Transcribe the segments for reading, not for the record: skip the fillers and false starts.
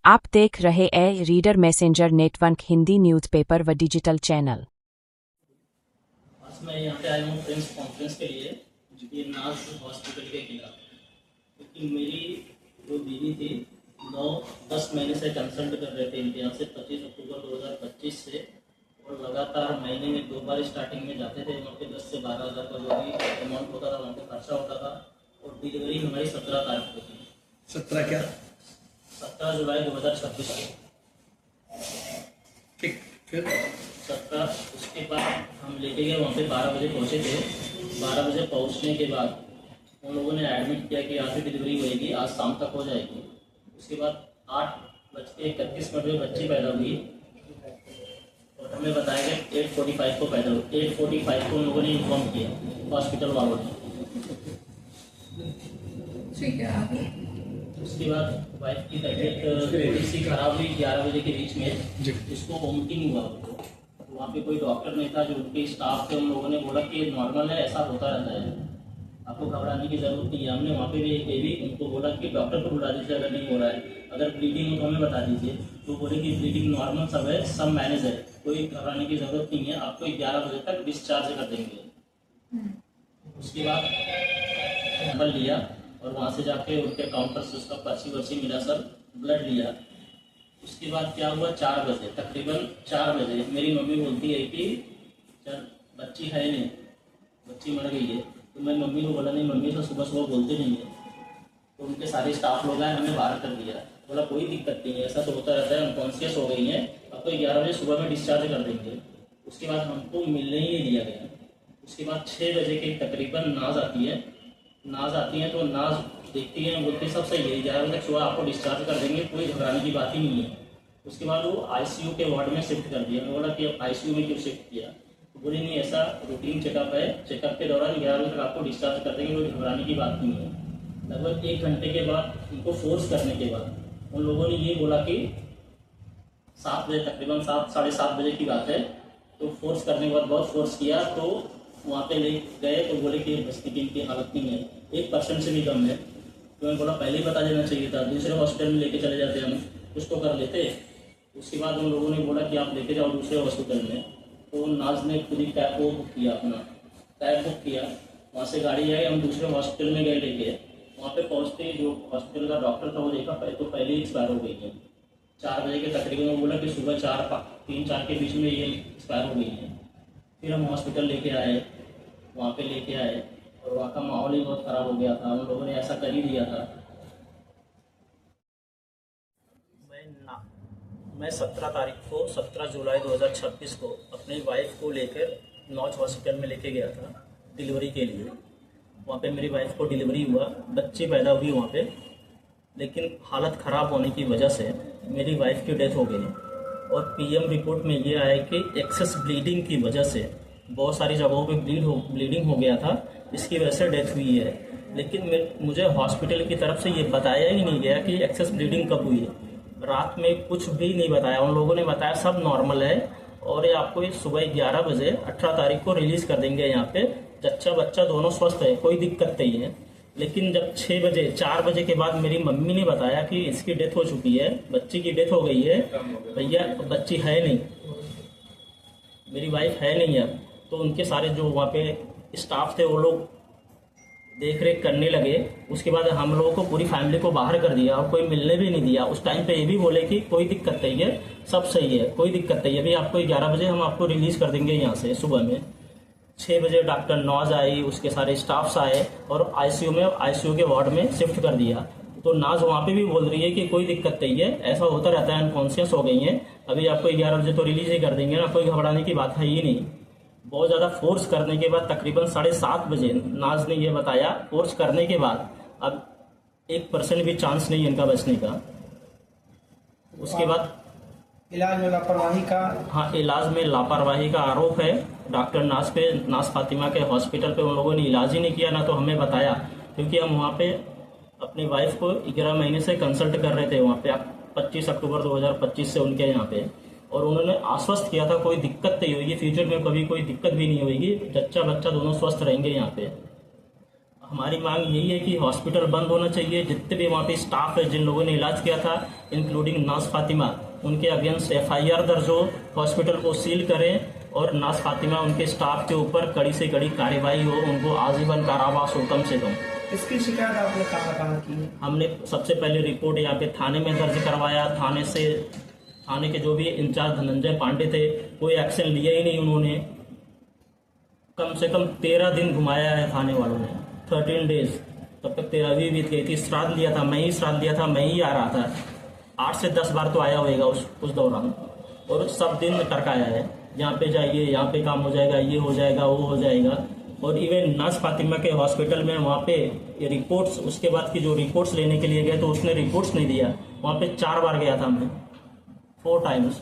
आप देख रहे ए reader messenger network Hindi newspaper व डिजिटल चैनल। आज मैं यहाँ पे आया हूँ प्रेस कॉन्फ्रेंस के लिए ये नाज हॉस्पिटल के खिलाफ, क्योंकि मेरी जो बीवी थी 9-10 महीने से कंसल्ट कर रहे थे इनके यहाँ से 25 अक्टूबर 2025 से, और लगातार महीने में 2 बार स्टार्टिंग में जाते थे। वहाँ पे 10 से 12 हज़ार का जो भी अमाउंट होता था वहाँ पे खर्चा होता था, और डिलीवरी हमारी 17 तारीख को थी। 17 जुलाई 2026 को। ठीक, फिर 17 उसके बाद हम लेके गए, वहाँ पे 12 बजे पहुँचे थे। 12 बजे पहुँचने के बाद उन लोगों ने एडमिट किया कि आज भी डिलीवरी होएगी, आज शाम तक हो जाएगी। उसके बाद 8:31 में बच्ची पैदा हुई और हमें बताया गया 8:45 को पैदा हुई। 8:45 को उन लोगों ने इन्फॉर्म किया हॉस्पिटल वालों ने। ठीक है, आगे उसके बाद वाइफ की तबीयत थोड़ी सी खराब हुई 11 बजे के बीच में, इसको वोमिटिंग हुआ। वहाँ पे कोई डॉक्टर नहीं था, जो उनके स्टाफ थे उन लोगों ने बोला कि नॉर्मल है, ऐसा होता रहता है, आपको घबराने की जरूरत नहीं है। हमने वहाँ पे भी उनको बोला कि डॉक्टर को बुला दीजिए अगर नहीं हो रहा है, अगर ब्लीडिंग हो तो हमें बता दीजिए। तो बोले कि ब्लीडिंग नॉर्मल सब है, सब मैनेज है, कोई घबराने की जरूरत नहीं है, आपको 11 बजे तक डिस्चार्ज कर देंगे। उसके बाद नंबर लिया और वहाँ से जाके उनके काउंटर से उसका पर्ची मिला, सर ब्लड लिया। उसके बाद क्या हुआ, 4 बजे तकरीबन 4 बजे मेरी मम्मी बोलती है कि सर बच्ची है नहीं, बच्ची मर गई है। तो मैं मम्मी को बोला, नहीं मम्मी तो सुबह सुबह बोलते नहीं है। तो उनके सारे स्टाफ लोग आए, हमें बाहर कर दिया। बोला कोई दिक्कत नहीं है, ऐसा तो होता रहता है, अनकॉन्शियस हो गई है, अब तो 11 बजे सुबह में डिस्चार्ज कर देंगे। उसके बाद हमको मिलने ही नहीं दिया गया। उसके बाद 6 बजे के तकरीबन नाज आती है तो नाज देखती है, बोलती सब सही है, 11 बजे तक सुबह आपको डिस्चार्ज कर देंगे, कोई घबराने की बात ही नहीं है। उसके बाद वो आईसीयू के वार्ड में शिफ्ट कर दिया। मैं बोला कि अब आईसीयू में क्यों शिफ्ट किया? तो बोली नहीं, ऐसा रूटीन चेकअप है, चेकअप के दौरान 11 बजे तक आपको डिस्चार्ज कर देंगे, कोई घबराने की बात नहीं है। लगभग 1 घंटे के बाद उनको फोर्स करने के बाद उन लोगों ने ये बोला कि 7 बजे तकरीबन 7-7:30 बजे की बात है, तो फोर्स करने के बाद बहुत फोर्स किया, तो वहाँ पे ले गए तो बोले कि बस्ती की इनकी हालत नहीं है, 1% से भी कम है। तो मैंने बोला पहले ही बता देना चाहिए था, दूसरे हॉस्पिटल में लेके चले जाते, हम कुछ तो कर लेते। उसके बाद उन लोगों ने बोला कि आप लेके जाओ दूसरे हॉस्पिटल में। तो नाज ने खुद ही कैब को बुक किया, अपना कैब बुक किया, वहाँ से गाड़ी आई, हम दूसरे हॉस्पिटल में गए लेके। वहाँ पे पहुँचते ही जो हॉस्पिटल का डॉक्टर था वो देखा तो पहले ही एक्सपायर हो गई है। 4 बजे के तकरीबन वो बोला कि सुबह 3-4 के बीच में ये एक्सपायर हो गई है। फिर हम हॉस्पिटल लेके आए, वहाँ पे लेके आए और वहाँ का माहौल ही बहुत ख़राब हो गया था, उन लोगों ने ऐसा कर ही दिया था। मैं 17 जुलाई 2026 को अपनी वाइफ को लेकर नॉच हॉस्पिटल में लेके गया था डिलीवरी के लिए। वहाँ पे मेरी वाइफ को डिलीवरी हुआ, बच्ची पैदा हुई वहाँ पे, लेकिन हालत ख़राब होने की वजह से मेरी वाइफ की डेथ हो गई। और पीएम रिपोर्ट में ये आया कि एक्सेस ब्लीडिंग की वजह से बहुत सारी जगहों पे ब्लीडिंग हो गया था, इसकी वजह से डेथ हुई है। लेकिन मुझे हॉस्पिटल की तरफ से ये बताया ही नहीं गया कि एक्सेस ब्लीडिंग कब हुई है। रात में कुछ भी नहीं बताया, उन लोगों ने बताया सब नॉर्मल है और ये आपको सुबह 11 बजे 18 तारीख को रिलीज कर देंगे। यहाँ पे जच्चा बच्चा दोनों स्वस्थ है, कोई दिक्कत नहीं है। लेकिन जब 4 बजे के बाद मेरी मम्मी ने बताया कि इसकी डेथ हो चुकी है, बच्ची की डेथ हो गई है, भैया बच्ची है नहीं, मेरी वाइफ है नहीं है। तो उनके सारे जो वहाँ पे स्टाफ थे वो लोग देख रेख करने लगे। उसके बाद हम लोगों को, पूरी फैमिली को बाहर कर दिया और कोई मिलने भी नहीं दिया। उस टाइम पे ये भी बोले कि कोई दिक्कत नहीं है, सब सही है, कोई दिक्कत नहीं है, अभी आपको 11 बजे हम आपको रिलीज कर देंगे यहाँ से। सुबह में 6 बजे डॉक्टर नॉज आई, उसके सारे स्टाफ्स आए और आईसीयू के वार्ड में शिफ्ट कर दिया। तो नाज वहाँ पे भी बोल रही है कि कोई दिक्कत नहीं है, ऐसा होता रहता है, अनकॉन्शियस हो गई है, अभी आपको 11 बजे तो रिलीज ही कर देंगे ना, कोई घबराने की बात है ही नहीं। बहुत ज़्यादा फोर्स करने के बाद तकरीबन 7:30 बजे नाज ने यह बताया, फोर्स करने के बाद अब 1% भी चांस नहीं है इनका बचने का। उसके बाद इलाज में लापरवाही का, हाँ, इलाज में लापरवाही का आरोप है डॉक्टर नाज फातिमा के हॉस्पिटल पे। उन लोगों ने इलाज ही नहीं किया, ना तो हमें बताया, क्योंकि हम वहाँ पे अपनी वाइफ को 11 महीने से कंसल्ट कर रहे थे वहाँ पे 25 अक्टूबर 2025 से उनके यहाँ पे। और उन्होंने आश्वस्त किया था कोई दिक्कत नहीं होगी, फ्यूचर में कभी कोई दिक्कत भी नहीं होगी, जच्चा बच्चा दोनों स्वस्थ रहेंगे यहाँ पे। हमारी मांग यही है कि हॉस्पिटल बंद होना चाहिए। जितने भी वहाँ पे स्टाफ है जिन लोगों ने इलाज किया था, इंक्लूडिंग नाज फातिमा, उनके अगेंस्ट FIR दर्ज हो, हॉस्पिटल को सील करें और नाज फातिमा उनके स्टाफ के ऊपर कड़ी से कड़ी कार्रवाई हो, उनको आजीवन कारावास हो कम से कम। इसकी शिकायत आपने कहाँ की है? हमने सबसे पहले रिपोर्ट यहाँ पे थाने में दर्ज करवाया। थाने के जो भी इंचार्ज धनंजय पांडे थे, कोई एक्शन लिया ही नहीं उन्होंने। कम से कम 13 दिन घुमाया है थाने वालों ने, 13 डेज। तब तक 13वीं बीत गई थी। श्राद्ध लिया था, मैं ही श्राद्ध लिया था, मैं ही आ रहा था। 8 से 10 बार तो आया होगा उस दौरान, और सब दिन टरकाया है, यहाँ पे जाइए, यहाँ पे काम हो जाएगा, ये हो जाएगा, वो हो जाएगा। और इवन नाज फातिमा के हॉस्पिटल में वहाँ पे ये रिपोर्ट्स, उसके बाद की जो रिपोर्ट्स लेने के लिए गए तो उसने रिपोर्ट्स नहीं दिया। वहाँ पे 4 बार गया था मैं, 4 टाइम्स।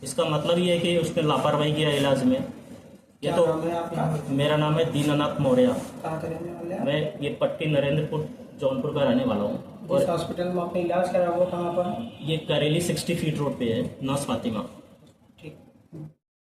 इसका मतलब ये है कि उसने लापरवाही किया इलाज में। ये तो मेरा नाम है दीनानाथ मौर्य। कहाँ का रहने वाले हैं? मैं ये पट्टी नरेंद्रपुर जौनपुर का रहने वाला हूँ। जिस हॉस्पिटल में आपने इलाज करा वो कहाँ पर? ये करेली 60 फीट रोड पे है, नाज फातिमा। ठीक।